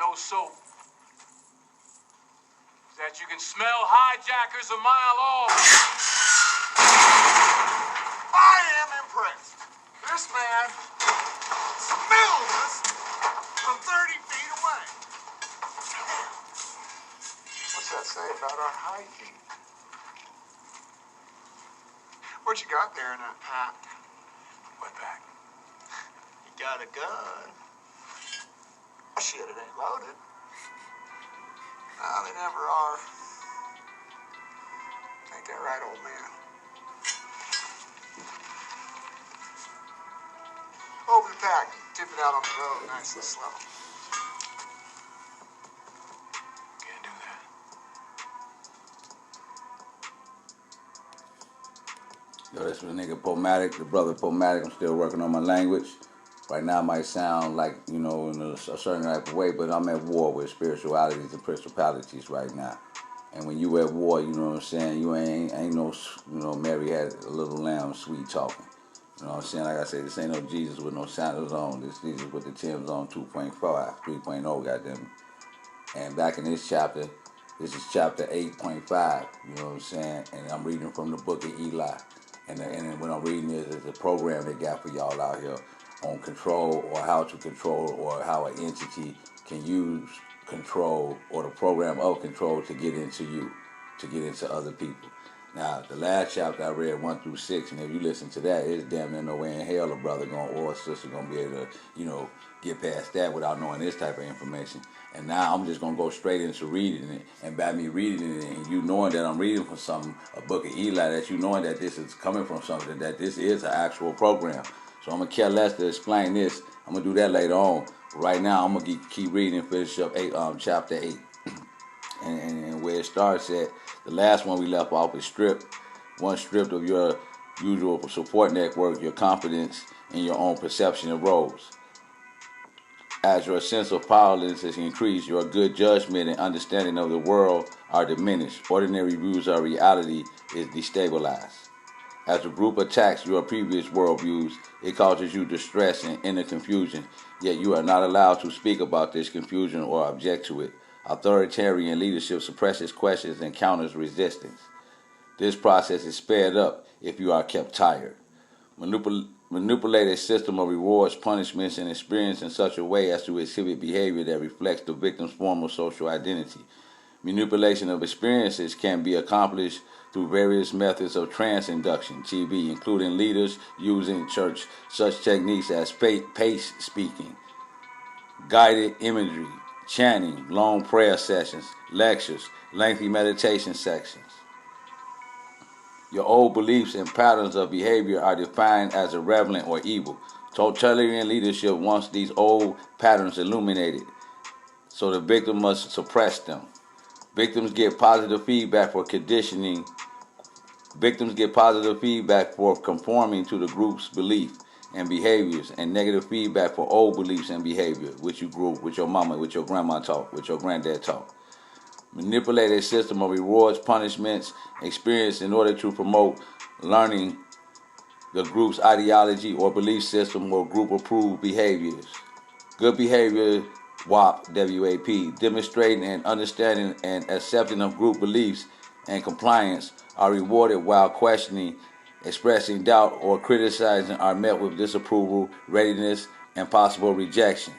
no soap. That you can smell hijackers a mile off. I am impressed. This man smells us from 30 feet away. What's that say about our hygiene? What you got there in that pack? What pack? You got a gun. Oh, shit, it ain't loaded. No, they never are. Ain't that right, old man? Open the pack. Tip it out on the road nice and slow. Can't do that. Yo, that's the nigga Pomatic, the brother Pomatic. I'm still working on my language. Right now it might sound like, you know, in a certain type of way, but I'm at war with spiritualities and principalities right now. And when you at war, you know what I'm saying, you ain't no, you know, Mary had a little lamb sweet talking. You know what I'm saying? Like I said, this ain't no Jesus with no sandals on. This Jesus with the Tim's on 2.5, 3.0, goddammit. And back in this chapter, this is chapter 8.5, you know what I'm saying? And I'm reading from the book of Eli. And when I'm reading this, it's a program they got for y'all out here on control, or how to control, or how an entity can use control or the program of control to get into you, to get into other people. Now, the last chapter I read 1 through 6, and if you listen to that, it's damn near no way in hell a brother or a sister gonna be able to, you know, get past that without knowing this type of information. And now I'm just gonna go straight into reading it, and by me reading it and you knowing that I'm reading from something, a book of Eli, that you knowing that this is coming from something, that this is an actual program. So I'm gonna care less to explain this. I'm gonna do that later on. Right now, I'm gonna keep reading and finish up chapter 8. And where it starts at, the last one we left off is stripped. One stripped of your usual support network, your confidence in your own perception of roles. As your sense of powerlessness is increased, your good judgment and understanding of the world are diminished. Ordinary views of reality is destabilized. As the group attacks your previous worldviews, it causes you distress and inner confusion, yet you are not allowed to speak about this confusion or object to it. Authoritarian leadership suppresses questions and counters resistance. This process is sped up if you are kept tired. Manipulate a system of rewards, punishments, and experience in such a way as to exhibit behavior that reflects the victim's form of social identity. Manipulation of experiences can be accomplished through various methods of trance induction, TB, including leaders using such techniques as pace speaking, guided imagery, chanting, long prayer sessions, lectures, lengthy meditation sections. Your old beliefs and patterns of behavior are defined as irrelevant or evil. Totalitarian leadership wants these old patterns illuminated, so the victim must suppress them. Victims get positive feedback for conditioning. Victims get positive feedback for conforming to the group's belief and behaviors, and negative feedback for old beliefs and behavior, which you grew up with your mama, with your grandma taught, with your granddad taught. Manipulate a system of rewards, punishments, experience in order to promote learning the group's ideology or belief system or group-approved behaviors. Good behavior, WAP, W-A-P, demonstrating and understanding and accepting of group beliefs and compliance are rewarded, while questioning, expressing doubt, or criticizing are met with disapproval, readiness, and possible rejection.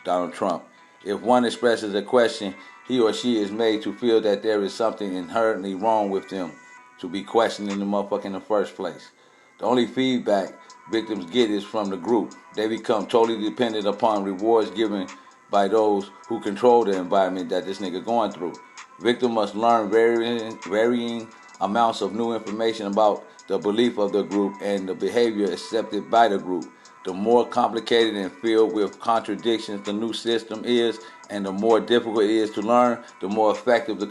Donald Trump. If one expresses a question, he or she is made to feel that there is something inherently wrong with them to be questioning the motherfucker in the first place. The only feedback victims get is from the group. They become totally dependent upon rewards given by those who control the environment that this nigga going through. Victim must learn varying amounts of new information about the belief of the group and the behavior accepted by the group. The more complicated and filled with contradictions the new system is, and the more difficult it is to learn, the more effective the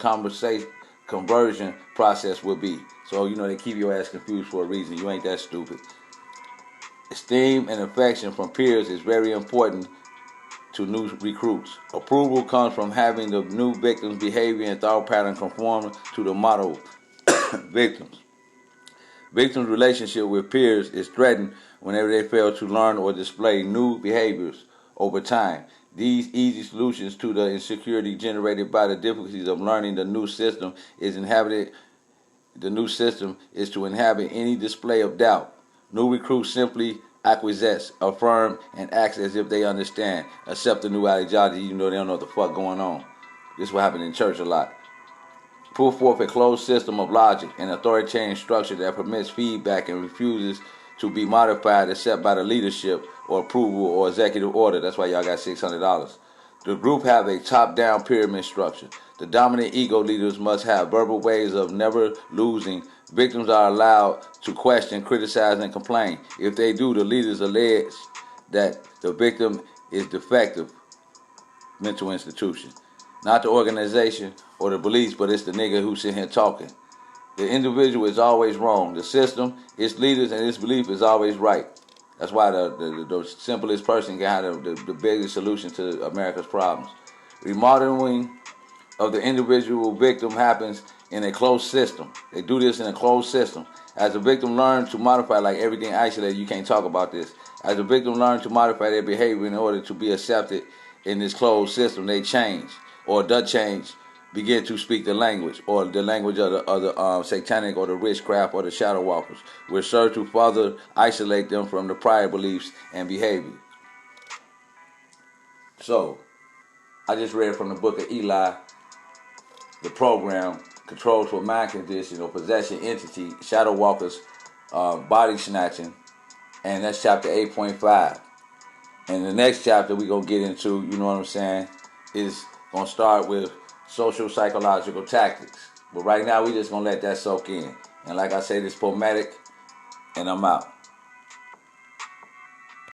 conversion process will be. So, you know, they keep your ass confused for a reason. You ain't that stupid. Esteem and affection from peers is very important to new recruits. Approval comes from having the new victim's behavior and thought pattern conform to the model victims. Victims' relationship with peers is threatened whenever they fail to learn or display new behaviors over time. These easy solutions to the insecurity generated by the difficulties of learning the new system is inhabited. The new system is to inhabit any display of doubt. New recruits simply acquiesce, affirm, and act as if they understand, accept the new ideology even though they don't know what the fuck going on. This is what happened in church a lot. Put forth a closed system of logic and authoritarian structure that permits feedback and refuses to be modified except by the leadership or approval or executive order. That's why y'all got $600. The group have a top-down pyramid structure. The dominant ego leaders must have verbal ways of never losing. Victims are allowed to question, criticize, and complain. If they do, the leaders allege that the victim is defective mental institution. Not the organization or the beliefs, but it's the nigga who's sitting here talking. The individual is always wrong. The system, its leaders, and its belief is always right. That's why the simplest person can have the biggest solution to America's problems. Remodeling of the individual victim happens in a closed system. They do this in a closed system. As the victim learns to modify, like everything isolated, you can't talk about this. As the victim learns to modify their behavior in order to be accepted in this closed system, they change, or does change, begin to speak the language, or the language of the satanic or the witchcraft or the shadow walkers, which serve to further isolate them from the prior beliefs and behavior. So, I just read from the book of Eli, the program controls for mind condition or possession entity, shadow walkers, body snatching, and that's chapter 8.5. And the next chapter we're going to get into, you know what I'm saying, is going to start with social psychological tactics. But right now we just going to let that soak in. And like I say, this Pomatic, and I'm out.